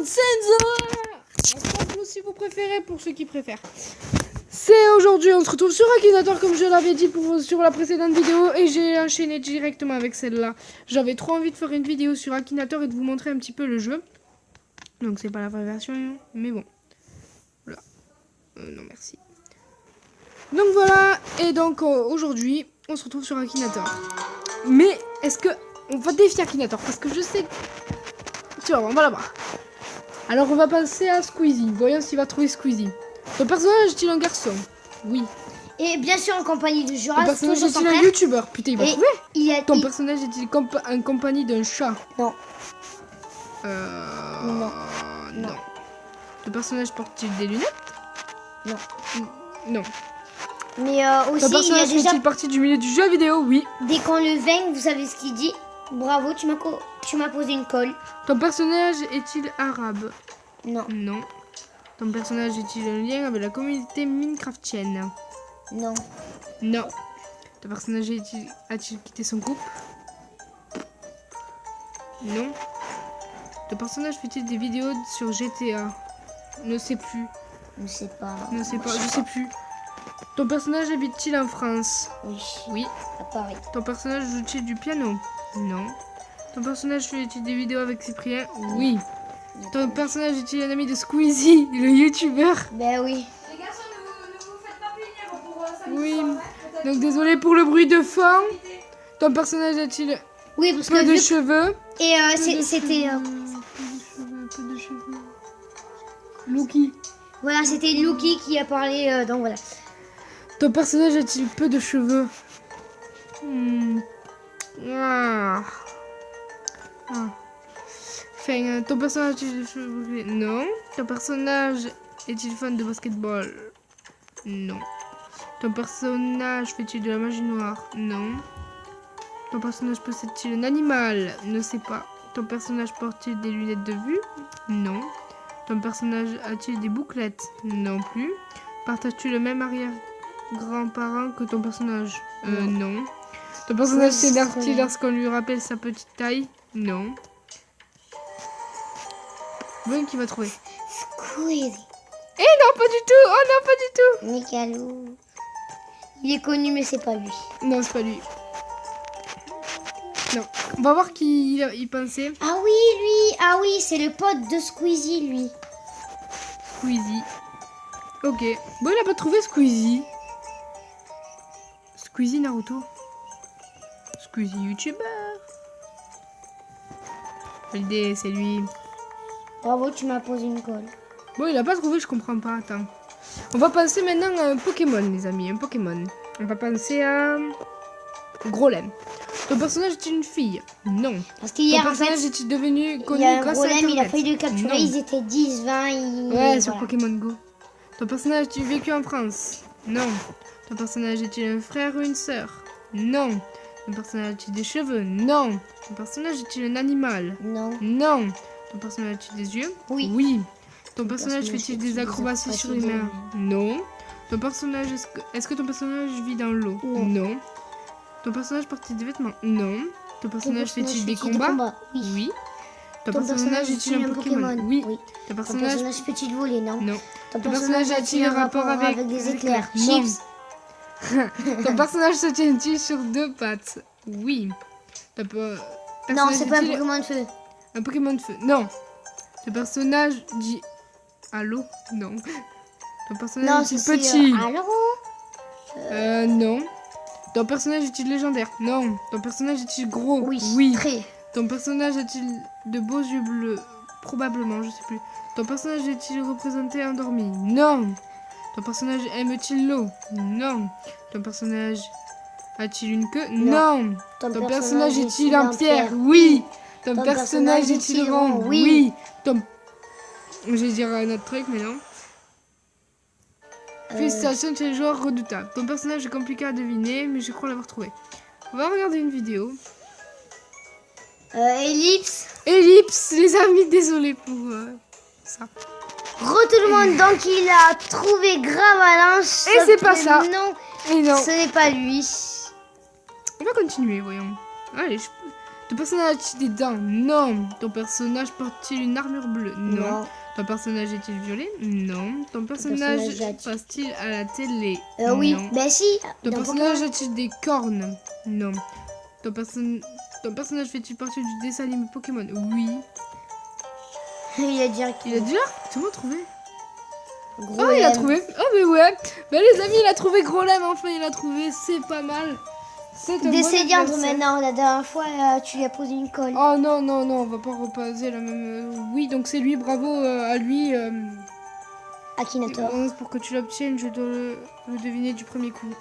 Senzo, si vous préférez, pour ceux qui préfèrent. C'est aujourd'hui, on se retrouve sur Akinator comme je l'avais dit sur la précédente vidéo et j'ai enchaîné directement avec celle-là. J'avais trop envie de faire une vidéo sur Akinator et de vous montrer un petit peu le jeu. Donc c'est pas la vraie version, mais bon. Voilà. Non merci. Donc voilà, et donc aujourd'hui, on se retrouve sur Akinator. Mais est-ce que on va défier Akinator? Parce que je sais... Tu vois, on va la voir. Alors on va passer à Squeezie. Voyons s'il va trouver Squeezie. Ton personnage est-il un garçon? Oui. Et bien sûr en compagnie de Juras. Ton personnage est-il un youtubeur? Putain, il va trouver. Ton personnage est-il en compagnie d'un chat? Non. Non. Non. Ton personnage porte-t-il des lunettes? Non. Non. Mais aussi, ton personnage fait-il partie du milieu du jeu vidéo? Oui. Dès qu'on le vainc, vous savez ce qu'il dit? Bravo, tu m'as posé une colle. Ton personnage est-il arabe? Non. Non. Ton personnage est-il en lien avec la communauté minecraftienne? Non. Non. Ton personnage a-t-il quitté son couple? Non. Ton personnage fait-il des vidéos sur GTA? Ne sais plus. Je sais pas. Ne sais pas, je sais plus. Ton personnage habite-t-il en France? Oui. Oui. À Paris. Ton personnage joue-t-il du piano? Non. Ton personnage fait-il des vidéos avec Cyprien? Oui. Ton personnage est-il un ami de Squeezie, le youtubeur? Ben oui. Les garçons, ne vous faites pas punir pour ça. Oui. Donc désolé pour le bruit de fond. Ton personnage a-t-il Oui, parce peu que de cheveux? Et c'était Peu de cheveux. Lucky. voilà, c'était Lucky qui a parlé donc voilà. Ton personnage a-t-il peu de cheveux? Enfin, ton personnage a-t-il des cheveux gris? Non. Ton personnage est-il fan de basketball? Non. Ton personnage fait-il de la magie noire? Non. Ton personnage possède-t-il un animal? Ne sais pas. Ton personnage porte-t-il des lunettes de vue? Non. Ton personnage a-t-il des bouclettes? Non plus. Partages-tu le même arrière-grand-parent que ton personnage? Non. Ton personnage s'énerve-t-il lorsqu'on lui rappelle sa petite taille? Non. Bon, qui va trouver? Squeezie. Eh non, pas du tout! Oh non, pas du tout! Michalou. Il est connu mais c'est pas lui. Non, c'est pas lui. Non. On va voir qui il pensait. Ah oui, lui. Ah oui, c'est le pote de Squeezie, lui. Squeezie. Ok. Bon, il a pas trouvé Squeezie. Squeezie Naruto. Squeezie YouTuber. L'idée, c'est lui. Bravo, tu m'as posé une colle. Bon, il a pas trouvé, je comprends pas. Attends. On va penser maintenant à un Pokémon, les amis. Un Pokémon. On va penser à Grolem. Ton personnage est une fille? Non. Parce qu'hier, Ton en fait, personnage est devenu connu il y a un grâce à Grolem, Internet? il a failli le capturer. Non. Ils étaient 10, 20. Ouais, sur voilà. Pokémon Go. Ton personnage est-il vécu en France? Non. Ton personnage est-il un frère ou une sœur? Non. Ton personnage a-t-il des cheveux? Non. Ton personnage est-il un animal? Non. Non. Ton personnage a-t-il des yeux? Oui. Oui. Ton personnage fait-il des acrobaties sur les mains? Non. Ton personnage, est-ce que ton personnage vit dans l'eau? Non. Ton personnage porte des vêtements? Non. Ton personnage fait-il des fait-il combats? Oui. Oui. Ton personnage est-il un Pokémon? Oui. Ton Ton personnage... personnage peut-il voler? Non. Non. Ton personnage a-t-il un rapport avec des éclairs? Non. Chips? Ton personnage se tient-il sur deux pattes? Oui. Ton Non, personnage c'est pas un est-il Pokémon de feu. un Pokémon de feu? Non. Ton personnage dit allô? Non. Ton personnage Non, est-il c'est petit? allô? Non. Ton personnage est-il légendaire? Non. Ton personnage est-il gros? Oui. Très. Ton personnage a-t-il de beaux yeux bleus? Probablement, je sais plus. Ton personnage est-il représenté endormi? Non. Ton personnage aime-t-il l'eau? Non. Ton personnage a-t-il une queue? Non. Ton personnage est-il en pierre? Oui. Ton personnage est-il rond? Oui. Je vais dire un autre truc, mais non. Félicitations, tu es le joueur redoutable. Ton personnage est compliqué à deviner, mais je crois l'avoir trouvé. On va regarder une vidéo. Ellipse. Ellipse, les amis, désolé pour ça. Re tout le monde, donc il a trouvé Gravalanche. Et c'est pas ça. Non, Et non. ce n'est pas lui. On va continuer, voyons. Allez, Ton personnage a-t-il des dents? Non. Ton personnage porte-t-il une armure bleue? Non. Ton personnage est-il violet? Non. Ton personnage personnage passe-t-il à la télé? Oui, Non. ben si. Ton dans personnage Pokémon. a-t-il des cornes? Non. Ton personnage fait-il partie du dessin animé Pokémon? Oui. Il a direct. Il a directement trouvé. Gros Oh, il a lemme. trouvé. Oh, mais ouais. Bah, les amis, il a trouvé Grolem. Enfin, il a trouvé. C'est pas mal. C'est un bon Descédiandre adversaire. maintenant. La dernière fois, tu lui as posé une colle. Oh non, non, non, on va pas repasser la même. Oui, donc c'est lui, bravo à lui. Akinator. Pour que tu l'obtiennes, je dois le deviner du premier coup.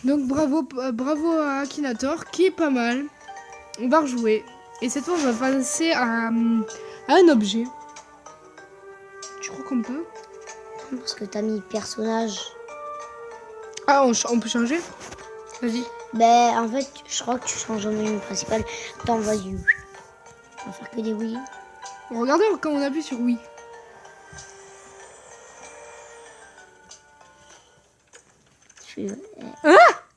Donc bravo à Akinator, qui est pas mal. On va rejouer. Et cette fois, on va passer à un objet. Tu crois qu'on peut? Parce que t'as mis personnage. Ah, on peut changer? Vas-y. Ben, en fait, je crois que tu changes au menu principal. Attends, vas-y. On va faire que des oui. Regardez quand on appuie sur oui.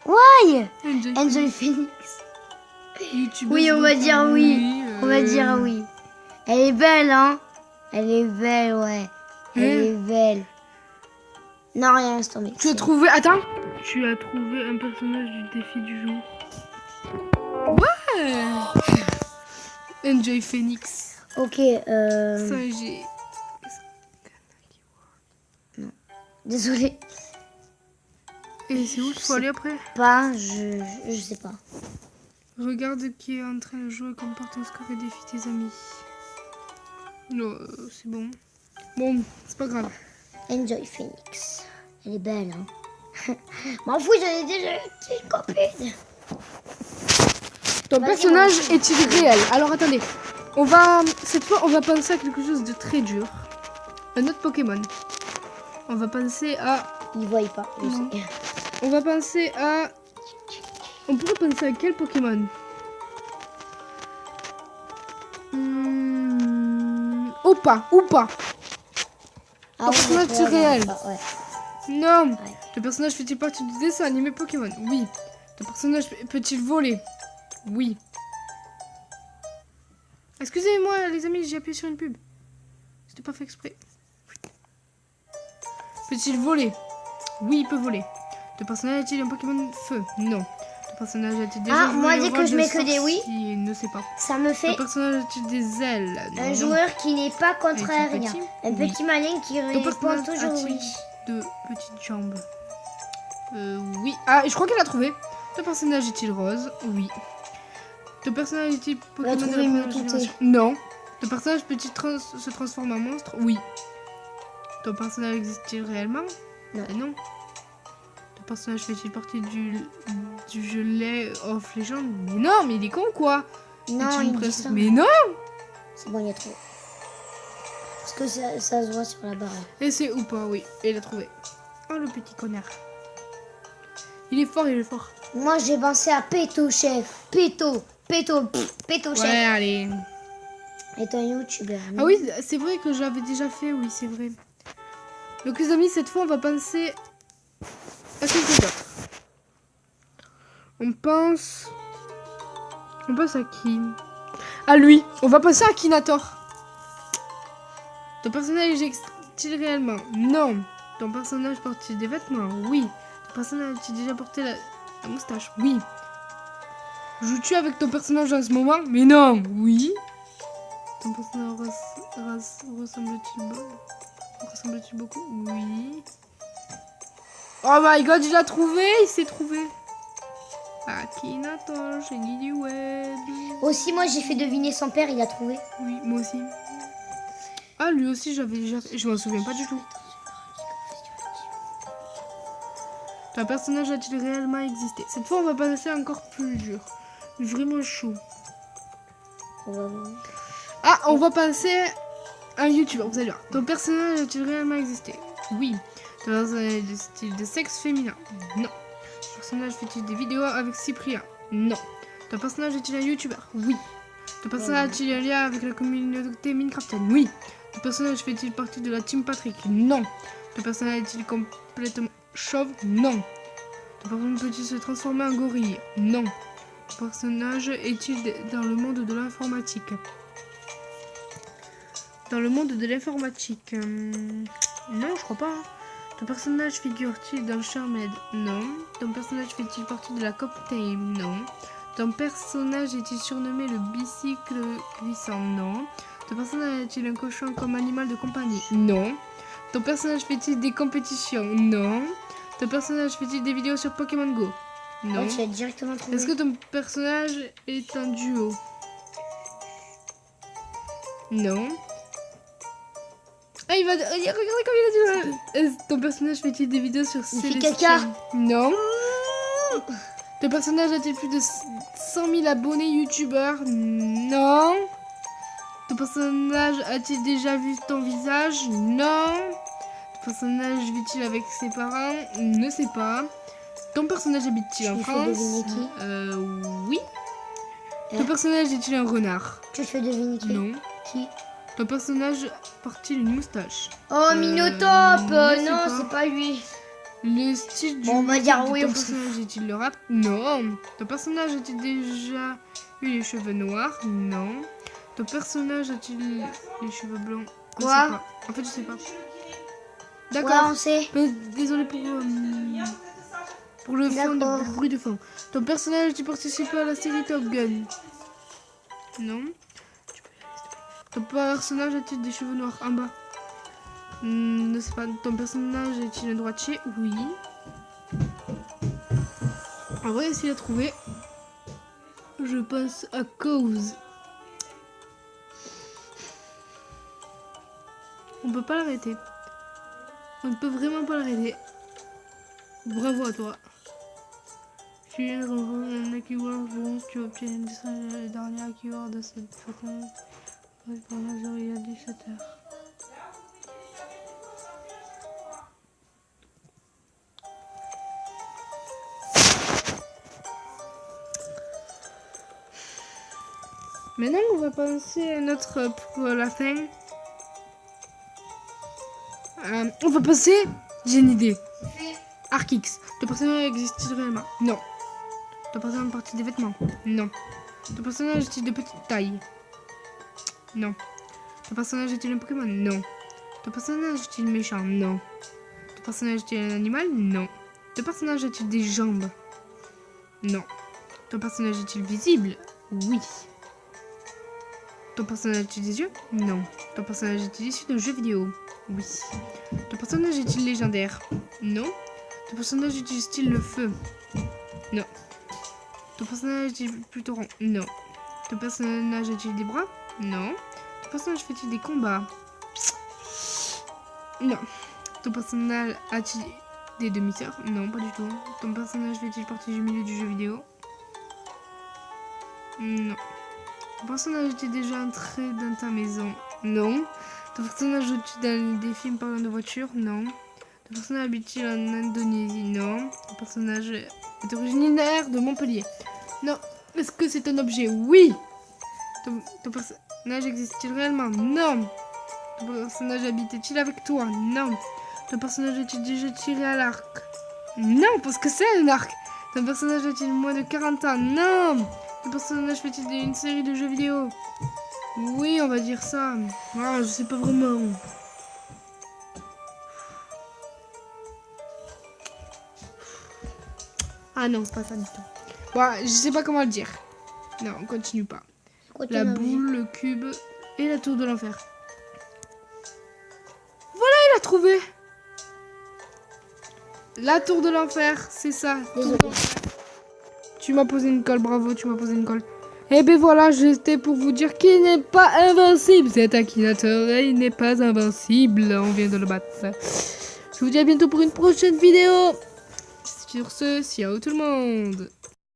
Why? Enjoy. Enjoy Phoenix. YouTubeuse Oui, on va beaucoup, dire oui. On va dire euh, oui. Elle est belle, hein? Elle est belle, ouais. Elle est belle. Non, rien, laisse tomber. Tu as trouvé... Attends. Tu as trouvé un personnage du défi du jour. Ouais. Enjoy Phoenix. Ok, Ça, j'ai... désolé. Et c'est où il faut aller après? Pas, je sais pas. Regarde qui est en train de jouer, comporte un score et défie tes amis. Non, c'est bon. Bon, c'est pas grave. Enjoy Phoenix. Elle est belle, hein? M'en fous, j'en ai déjà une copine. Ton Vas-y, personnage on va- est-il réel? Alors attendez, cette fois on va penser à quelque chose de très dur. Un autre Pokémon. On va penser à... Il voit pas, je Non. sais. On va penser à... On pourrait penser à quel Pokémon? Opa, Oupa. Ah, Ton personnage ouais, est réel. ouais. Non. Ouais. Ton personnage fait-il partie du dessin animé Pokémon? Oui. Ton personnage peut-il voler? Oui. Excusez-moi les amis, j'ai appuyé sur une pub. C'était pas fait exprès. Peut-il voler? Oui, il peut voler. Ton personnage a-t-il un Pokémon feu? Non. Ton personnage a-t-il déjà Ah, joué moi, au dès que rôle je de mets que des oui. sorcier? Ne sais pas. Ça me Ton fait personnage a-t-il des ailes? un Non. joueur qui n'est pas contraire. Est-il petit? Un Oui. petit malin qui Ton répond personnage toujours a-t-il oui. de petites jambes? Oui. Ah, je crois qu'elle a trouvé. Ton personnage est-il rose? Oui. Ton personnage est-il Pokémon de la trouvé première Mewtwo. génération? Non. Ton personnage peut-il se transformer en monstre? Oui. Ton personnage existe-t-il réellement? Non. Non. Ton personnage fait-il partie du jeu League of Legends? Mais non, mais il est con quoi? Non, Est-il il une dit princesse? ça. Mais non. C'est bon, il y a trop. Parce que ça se voit sur la barre. Et c'est ou pas, oui. Et il a trouvé. Oh le petit connard. Il est fort, il est fort. Moi, j'ai pensé à Péto Chef. Péto Ouais, Chef. allez. Est un youtubeur. Ah oui, c'est vrai que j'avais déjà fait, oui, c'est vrai. Donc les amis, cette fois, on va penser à quelqu'un d'autre. On pense à qui? À lui. On va passer à Akinator. Ton personnage existe-t-il réellement? Non. Ton personnage porte-t-il des vêtements? Oui. Ton personnage a-t-il déjà porté la moustache? Oui. Joues-tu avec ton personnage en ce moment? Mais non. Oui. Ton personnage ressemble-t-il beaucoup? Oui. Oh my god, il l'a trouvé. Il s'est trouvé. Akinator, génie du web. Aussi, moi, j'ai fait deviner son père, il a trouvé. Oui, moi aussi. Ah, lui aussi, j'avais déjà fait. Je m'en souviens pas du tout. Ton personnage a-t-il réellement existé? Cette fois, on va passer encore plus dur. Vraiment chaud. Ah, on va passer à un youtubeur. Vous allez voir. Ton personnage a-t-il réellement existé? Oui. Ton personnage est de style de sexe féminin? Non. Ton personnage fait-il des vidéos avec Cyprien? Non. Ton personnage est-il un youtubeur? Oui. Ton personnage a-t-il un lien avec la communauté Minecraftienne? Oui. Ton personnage fait-il partie de la team Patrick? Non. Ton personnage est-il complètement chauve? Non. Ton personnage peut-il se transformer en gorille? Non. Ton personnage est-il dans le monde de l'informatique? Dans le monde de l'informatique, non, je crois pas. Hein. Ton personnage figure-t-il dans le Charmed? Non. Ton personnage fait-il partie de la Cop Team? Non. Ton personnage est-il surnommé le bicycle glissant? Non. Ton personnage a-t-il un cochon comme animal de compagnie? Non. Ton personnage fait-il des compétitions? Non. Ton personnage fait-il des vidéos sur Pokémon Go? Non. Ouais, tu as directement trouvé. Est-ce que ton personnage est un duo? Non. Ah, regardez comme il a dit. Ton personnage fait-il des vidéos sur Il fait Célestia? caca. Non. Ton personnage a-t-il plus de 100 000 abonnés youtubeurs? Non. Ton personnage a-t-il déjà vu ton visage? Non. Ton personnage vit-il avec ses parents? Ne sais pas. Ton personnage habite-t-il en Tu fais France? deviner qui? Oui. Ton personnage est-il un renard? Tu te fais deviner qui? Non. Qui? Ton personnage porte-t-il une moustache? Oh, Minotop. je sais Non, pas. c'est pas lui. Le style du Bon, on va dire oui, ton on s'en personnage est-il le rap? Non. Ton personnage a-t-il déjà eu les cheveux noirs? Non. Ton personnage a-t-il les cheveux blancs? Je Quoi? sais pas. En fait, je sais pas. Ouais, D'accord. on sait. Désolé pour le fond D'accord. de bruit de fond. Ton personnage a-t-il participé à la série Top Gun? Non. Ton personnage a-t-il des cheveux noirs en bas? Ne sais pas. Ton personnage est-il un droitier? Oui. On va essayer de trouver. Je pense à cause. On peut pas l'arrêter. On ne peut vraiment pas l'arrêter. Bravo à toi. Tu es un keyword, tu obtiens une dernière keyword de cette photo. Pour la journée à 17h. Maintenant, on va penser à notre pour la fin. On va passer. J'ai une idée. Arkix. Ton personnage existe-t-il réellement? Non. Ton personnage porte des vêtements? Non. Ton personnage est-il de petite taille? Non. Ton personnage est-il un Pokémon? Non. Ton personnage est-il méchant? Non. Ton personnage est-il un animal? Non. Ton personnage a-t-il des jambes? Non. Ton personnage est-il visible? Oui. Ton personnage a-t-il des yeux? Non. Ton personnage est-il issu d'un jeu vidéo? Oui. Ton personnage est-il légendaire? Non. Ton personnage utilise-t-il le feu? Non. Ton personnage est-il plutôt rond? Non. Ton personnage a-t-il des bras? Non. Ton personnage fait-il des combats? Non. Ton personnage a-t-il des demi-sœurs? Non, pas du tout. Ton personnage fait-il partie du milieu du jeu vidéo? Non. Ton personnage est-il déjà entré dans ta maison? Non. Ton personnage joue-t-il dans des films parlant de voitures? Non. Ton personnage habite-t-il en Indonésie? Non. Ton personnage est originaire de Montpellier? Non. Est-ce que c'est un objet? Oui. Ton personnage existe-t-il réellement? Non. Ton personnage habite-t-il avec toi? Non. Ton personnage est-il déjà tiré à l'arc? Non, parce que c'est un arc. Ton personnage a-t-il moins de 40 ans? Non. Ton personnage fait-il une série de jeux vidéo? Oui, on va dire ça. Ah, je sais pas vraiment. Ah non, c'est pas ça du tout. Bon, je sais pas comment le dire. Non, on continue pas. La boule, le cube et la tour de l'enfer. Voilà, il a trouvé. La tour de l'enfer, c'est ça. Tu m'as posé une colle, bravo, tu m'as posé une colle. Et ben voilà, j'étais pour vous dire qu'il n'est pas invincible. Cet Akinator, il n'est pas invincible. On vient de le battre. Je vous dis à bientôt pour une prochaine vidéo. Sur ce, ciao tout le monde.